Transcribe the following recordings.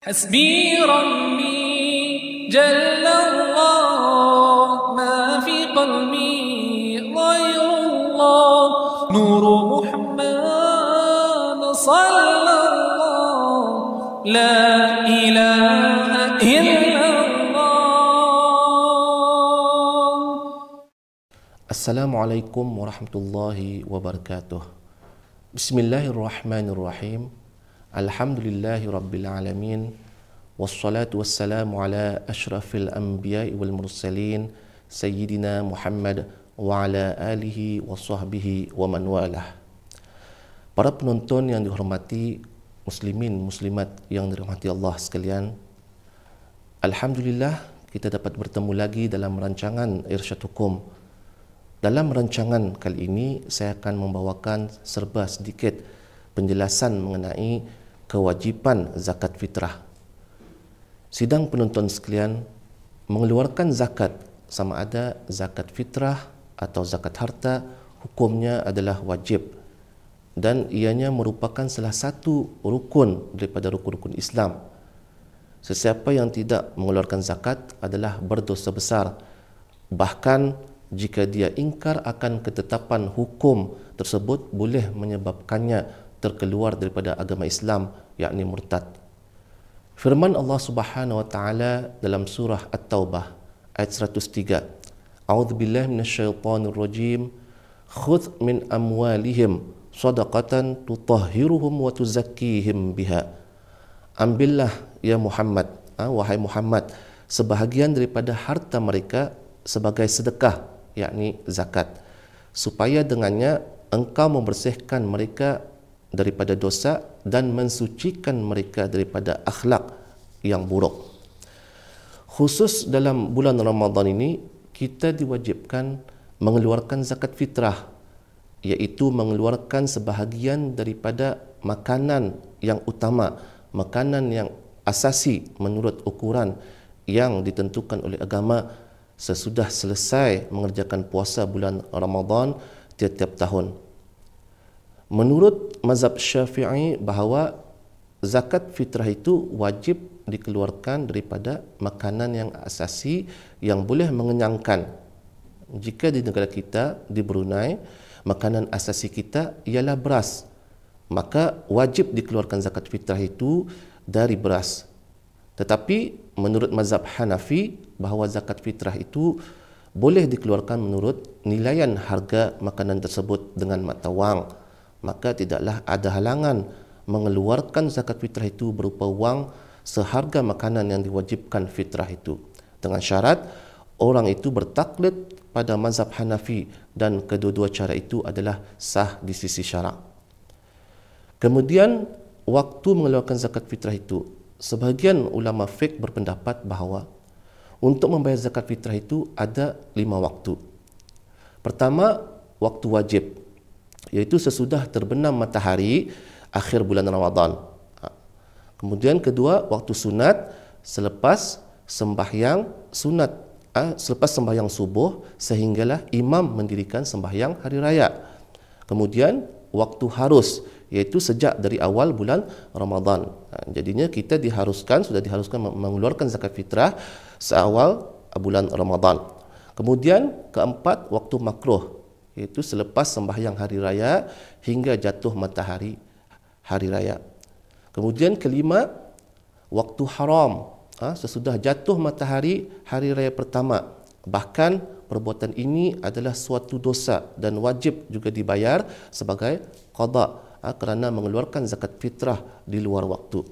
حسبي ربي جل الله ما في قلبي غير الله نور محمد صلى الله لا إله إلا الله. Assalamualaikum warahmatullahi wabarakatuh. Bismillahirrahmanirrahim. Alhamdulillahi rabbil alamin. Wassalatu wassalamu ala ashrafil anbiya'i wal mursalin Sayyidina Muhammad wa ala alihi wa sahbihi wa man walah. Para penonton yang dihormati, muslimin muslimat yang dirahmati Allah sekalian, alhamdulillah kita dapat bertemu lagi dalam rancangan Irsyad Hukum. Dalam rancangan kali ini saya akan membawakan serba sedikit penjelasan mengenai kewajipan zakat fitrah. Sidang penonton sekalian, mengeluarkan zakat sama ada zakat fitrah atau zakat harta, hukumnya adalah wajib dan ianya merupakan salah satu rukun daripada rukun-rukun Islam. Sesiapa yang tidak mengeluarkan zakat adalah berdosa besar. Bahkan jika dia ingkar akan ketetapan hukum tersebut, boleh menyebabkannya terkeluar daripada agama Islam, yakni murtad. Firman Allah Subhanahu wa taala dalam surah At-Taubah ayat 103. A'udzubillahi minasyaitonir rajim. Khudh min amwalihim shadaqatan tutahhiruhum wa tuzakkihim biha. Ambillah ya Muhammad, wahai Muhammad, sebahagian daripada harta mereka sebagai sedekah, yakni zakat, supaya dengannya engkau membersihkan mereka daripada dosa dan mensucikan mereka daripada akhlak yang buruk. Khusus dalam bulan Ramadan ini, kita diwajibkan mengeluarkan zakat fitrah, iaitu mengeluarkan sebahagian daripada makanan yang utama, makanan yang asasi menurut ukuran yang ditentukan oleh agama sesudah selesai mengerjakan puasa bulan Ramadan tiap-tiap tahun. Menurut mazhab Syafi'i bahawa zakat fitrah itu wajib dikeluarkan daripada makanan yang asasi yang boleh mengenyangkan. Jika di negara kita, di Brunei, makanan asasi kita ialah beras, maka wajib dikeluarkan zakat fitrah itu dari beras. Tetapi menurut mazhab Hanafi bahawa zakat fitrah itu boleh dikeluarkan menurut nilaian harga makanan tersebut dengan mata wang. Maka tidaklah ada halangan mengeluarkan zakat fitrah itu berupa wang seharga makanan yang diwajibkan fitrah itu, dengan syarat orang itu bertaklid pada mazhab Hanafi dan kedua-dua cara itu adalah sah di sisi syarak. Kemudian waktu mengeluarkan zakat fitrah itu, sebahagian ulama fiqh berpendapat bahawa untuk membayar zakat fitrah itu ada 5 waktu. Pertama, waktu wajib, iaitu sesudah terbenam matahari akhir bulan Ramadan. Kemudian kedua, waktu sunat, selepas sembahyang sunat, selepas sembahyang subuh sehinggalah imam mendirikan sembahyang hari raya. Kemudian waktu harus, iaitu sejak dari awal bulan Ramadan. Jadinya kita sudah diharuskan mengeluarkan zakat fitrah seawal bulan Ramadan. Kemudian keempat, waktu makruh, iaitu selepas sembahyang hari raya hingga jatuh matahari hari raya. Kemudian kelima, waktu haram, sesudah jatuh matahari hari raya pertama. Bahkan perbuatan ini adalah suatu dosa dan wajib juga dibayar sebagai qada, kerana mengeluarkan zakat fitrah di luar waktu.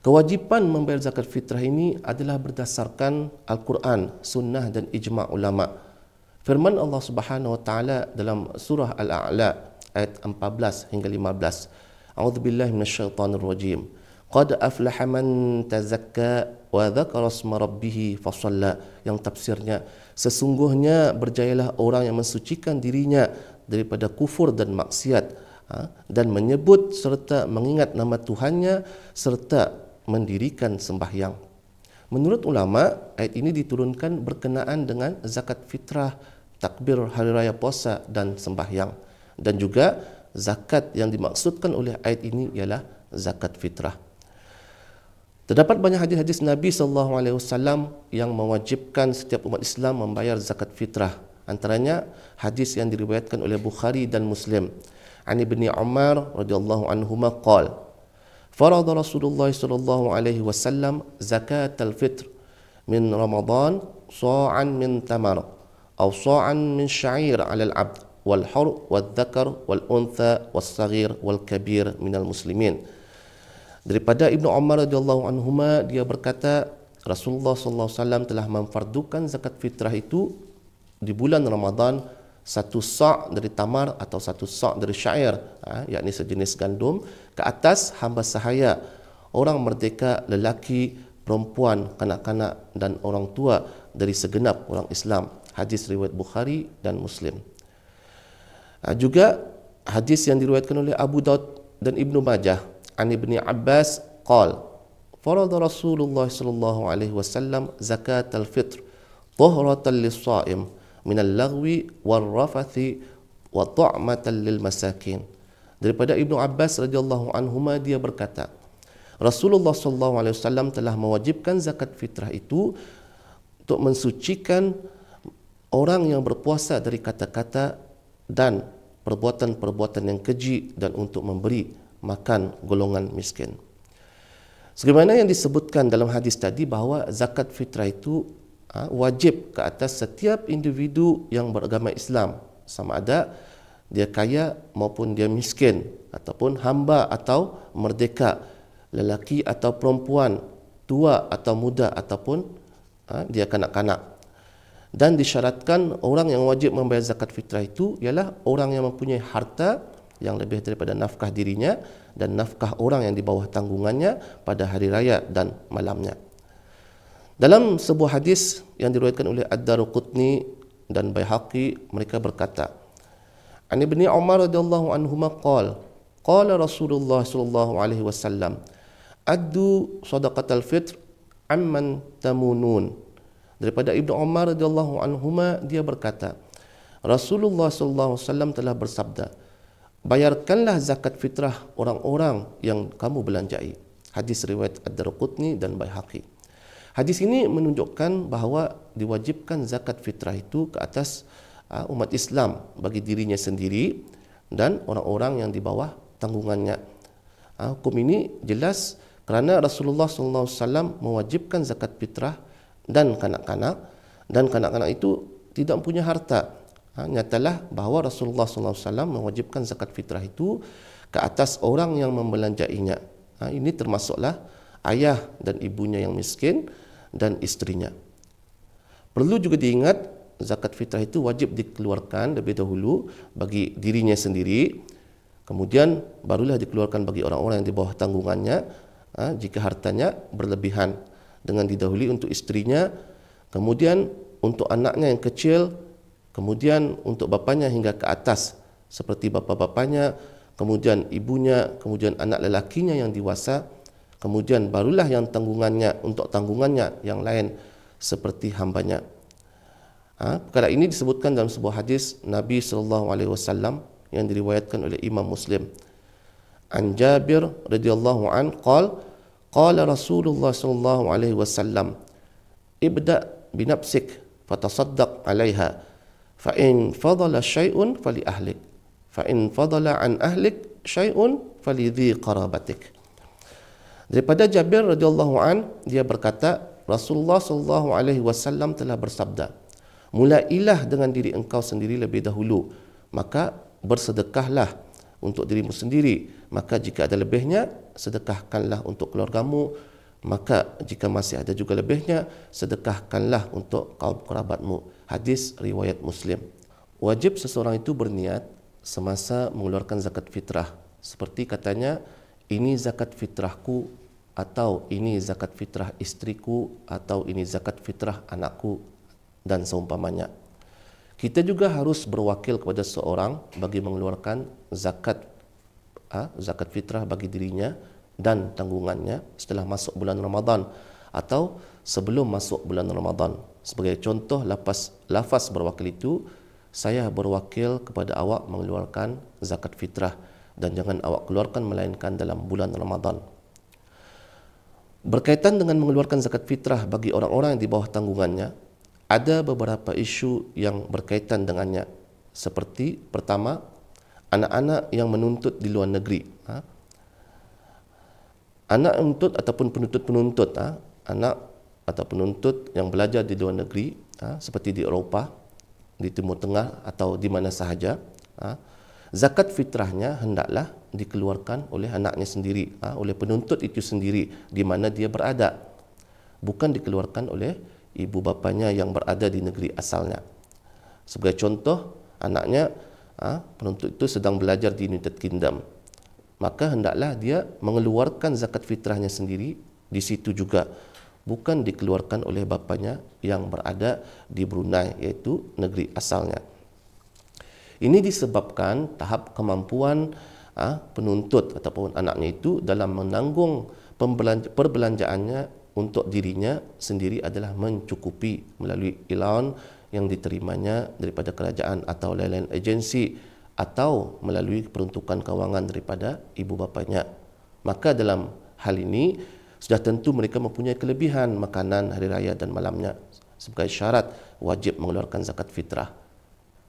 Kewajipan membayar zakat fitrah ini adalah berdasarkan Al-Quran, Sunnah dan ijma' ulama'. Firman Allah Subhanahu wa taala dalam surah Al-A'la ayat 14 hingga 15. A'udzubillahi minasyaitonir rajim. Qad aflaha man tazakka wa dzakara isma rabbih fasalla. Yang tafsirnya, sesungguhnya berjayalah orang yang mensucikan dirinya daripada kufur dan maksiat, dan menyebut serta mengingat nama Tuhannya serta mendirikan sembahyang. Menurut ulama, ayat ini diturunkan berkenaan dengan zakat fitrah, takbir hari raya puasa dan sembahyang. Dan juga zakat yang dimaksudkan oleh ayat ini ialah zakat fitrah. Terdapat banyak hadis-hadis Nabi SAW yang mewajibkan setiap umat Islam membayar zakat fitrah. Antaranya hadis yang diriwayatkan oleh Bukhari dan Muslim. An Ibni Umar radhiyallahu anhuma qala farada Rasulullah sallallahu alaihi wasallam zakat al-fitr min Ramadan sa'an min tamar aw sa'an min sya'ir 'ala al-'abd wal hur wal dhakar wal untha was saghir wal kabir minal muslimin. Daripada Ibnu Umar radhiyallahu anhuma, dia berkata Rasulullah sallallahu alaihi wasallam telah memfardukan zakat fitrah itu di bulan Ramadan, satu sa' dari tamar atau satu sa' dari syair, yakni sejenis gandum, ke atas hamba sahaya, orang merdeka, lelaki, perempuan, kanak-kanak dan orang tua dari segenap orang Islam. Hadis riwayat Bukhari dan Muslim. Juga hadis yang diriwayatkan oleh Abu Daud dan Ibnu Majah an Ibni Abbas qala farada Rasulullah sallallahu alaihi wasallam zakat al-fitr tuhratan lis-sha'im min al-laghwi wal-rafathi wa ta'matan lil masakin. Daripada Ibnu Abbas radhiyallahu anhuma, dia berkata Rasulullah sallallahu alaihi wasallam telah mewajibkan zakat fitrah itu untuk mensucikan orang yang berpuasa dari kata-kata dan perbuatan-perbuatan yang keji dan untuk memberi makan golongan miskin. Sebagaimana yang disebutkan dalam hadis tadi bahawa zakat fitrah itu wajib ke atas setiap individu yang beragama Islam, sama ada dia kaya maupun dia miskin, ataupun hamba atau merdeka, lelaki atau perempuan, tua atau muda, ataupun dia kanak-kanak. Dan disyaratkan orang yang wajib membayar zakat fitrah itu ialah orang yang mempunyai harta yang lebih daripada nafkah dirinya dan nafkah orang yang di bawah tanggungannya pada hari raya dan malamnya. Dalam sebuah hadis yang diriwayatkan oleh Ad-Daruqutni dan Baihaqi, mereka berkata, An Ibni Umar radhiyallahu anhuma qala qala Rasulullah sallallahu alaihi wasallam addu shadaqatal fitr amman tamunun. Daripada Ibnu Umar radhiyallahu anhuma, dia berkata Rasulullah sallallahu alaihi wasallam telah bersabda, bayarkanlah zakat fitrah orang-orang yang kamu belanjai. Hadis riwayat Ad-Daruqutni dan Baihaqi. Hadis ini menunjukkan bahawa diwajibkan zakat fitrah itu ke atas umat Islam bagi dirinya sendiri dan orang-orang yang di bawah tanggungannya. Hukum ini jelas kerana Rasulullah SAW mewajibkan zakat fitrah dan kanak-kanak itu tidak punya harta. Nyatalah bahawa Rasulullah SAW mewajibkan zakat fitrah itu ke atas orang yang membelanjainya. Ini termasuklah ayah dan ibunya yang miskin dan istrinya. Perlu juga diingat, zakat fitrah itu wajib dikeluarkan lebih dahulu bagi dirinya sendiri, kemudian barulah dikeluarkan bagi orang-orang yang di bawah tanggungannya jika hartanya berlebihan, dengan didahului untuk istrinya, kemudian untuk anaknya yang kecil, kemudian untuk bapanya hingga ke atas seperti bapa-bapanya, kemudian ibunya, kemudian anak lelakinya yang dewasa, kemudian barulah yang tanggungannya untuk tanggungannya yang lain seperti hambanya. Perkara ini disebutkan dalam sebuah hadis Nabi SAW yang diriwayatkan oleh Imam Muslim. An Jabir radhiyallahu an qala Rasulullah SAW ibda binafsik fatasaddaq 'alaiha fa in fadala syai'un fali ahlik fa in fadala an ahlik syai'un fali dhi qarabatik. Daripada Jabir radhiyallahu an, dia berkata Rasulullah SAW telah bersabda, mulailah dengan diri engkau sendiri lebih dahulu, maka bersedekahlah untuk dirimu sendiri, maka jika ada lebihnya sedekahkanlah untuk keluargamu, maka jika masih ada juga lebihnya sedekahkanlah untuk kaum kerabatmu. Hadis riwayat Muslim. Wajib seseorang itu berniat semasa mengeluarkan zakat fitrah, seperti katanya, ini zakat fitrahku, atau ini zakat fitrah istriku, atau ini zakat fitrah anakku, dan seumpamanya. Kita juga harus berwakil kepada seorang bagi mengeluarkan zakat fitrah bagi dirinya dan tanggungannya setelah masuk bulan Ramadan atau sebelum masuk bulan Ramadan. Sebagai contoh, lafaz berwakil itu, saya berwakil kepada awak mengeluarkan zakat fitrah dan jangan awak keluarkan melainkan dalam bulan Ramadan. Berkaitan dengan mengeluarkan zakat fitrah bagi orang-orang yang di bawah tanggungannya, ada beberapa isu yang berkaitan dengannya. Seperti pertama, anak-anak yang menuntut di luar negeri. Anak menuntut ataupun penuntut-penuntut, anak atau penuntut yang belajar di luar negeri, seperti di Eropah, di Timur Tengah atau di mana sahaja, zakat fitrahnya hendaklah dikeluarkan oleh anaknya sendiri, oleh penuntut itu sendiri di mana dia berada, bukan dikeluarkan oleh ibu bapanya yang berada di negeri asalnya. Sebagai contoh, anaknya penuntut itu sedang belajar di United Kingdom, maka hendaklah dia mengeluarkan zakat fitrahnya sendiri di situ juga, bukan dikeluarkan oleh bapanya yang berada di Brunei, iaitu negeri asalnya. Ini disebabkan tahap kemampuan penuntut ataupun anaknya itu dalam menanggung perbelanjaannya untuk dirinya sendiri adalah mencukupi melalui allowance yang diterimanya daripada kerajaan atau lain-lain agensi, atau melalui peruntukan kewangan daripada ibu bapanya. Maka dalam hal ini sudah tentu mereka mempunyai kelebihan makanan hari raya dan malamnya. Sebagai syarat wajib mengeluarkan zakat fitrah.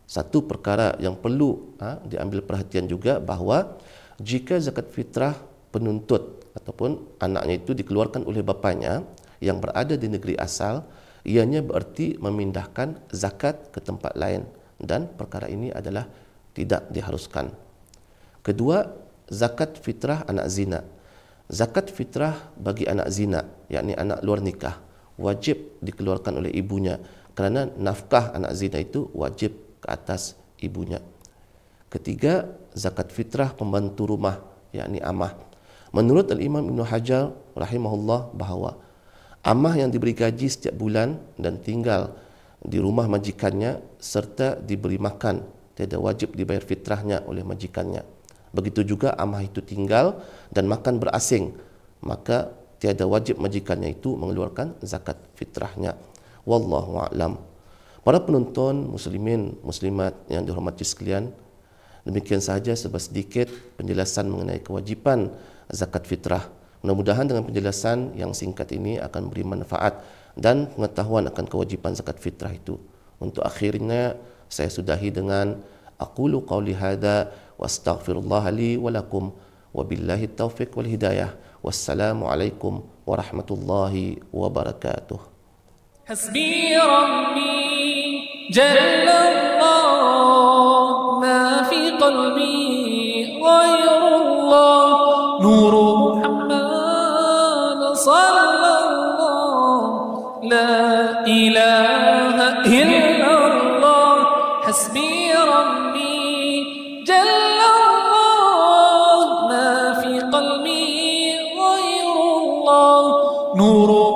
Satu perkara yang perlu diambil perhatian juga, bahawa jika zakat fitrah penuntut ataupun anaknya itu dikeluarkan oleh bapanya yang berada di negeri asal, ianya bererti memindahkan zakat ke tempat lain, dan perkara ini adalah tidak diharuskan. Kedua, zakat fitrah anak zina. Zakat fitrah bagi anak zina, yakni anak luar nikah, wajib dikeluarkan oleh ibunya, kerana nafkah anak zina itu wajib ke atas ibunya. Ketiga, zakat fitrah pembantu rumah, yakni amah. Menurut Al-Imam Ibn Hajar rahimahullah, bahawa amah yang diberi gaji setiap bulan dan tinggal di rumah majikannya serta diberi makan, tiada wajib dibayar fitrahnya oleh majikannya. Begitu juga amah itu tinggal dan makan berasing, maka tiada wajib majikannya itu mengeluarkan zakat fitrahnya. Wallahu a'lam. Para penonton muslimin muslimat yang dihormati sekalian, demikian sahaja sedikit penjelasan mengenai kewajipan zakat fitrah. Mudah-mudahan dengan penjelasan yang singkat ini akan beri manfaat dan pengetahuan akan kewajipan zakat fitrah itu. Untuk akhirnya saya sudahi dengan aqulu qawli hadza wa astaghfirullah li wa lakum wa billahi taufiq wal hidayah. Wassalamu alaikum warahmatullahi wabarakatuh. حسبي ربي جل الله ما في قلبي غير الله نور محمد صلى الله لا إله إلا الله حسبي ربي جل الله ما في قلبي غير الله نور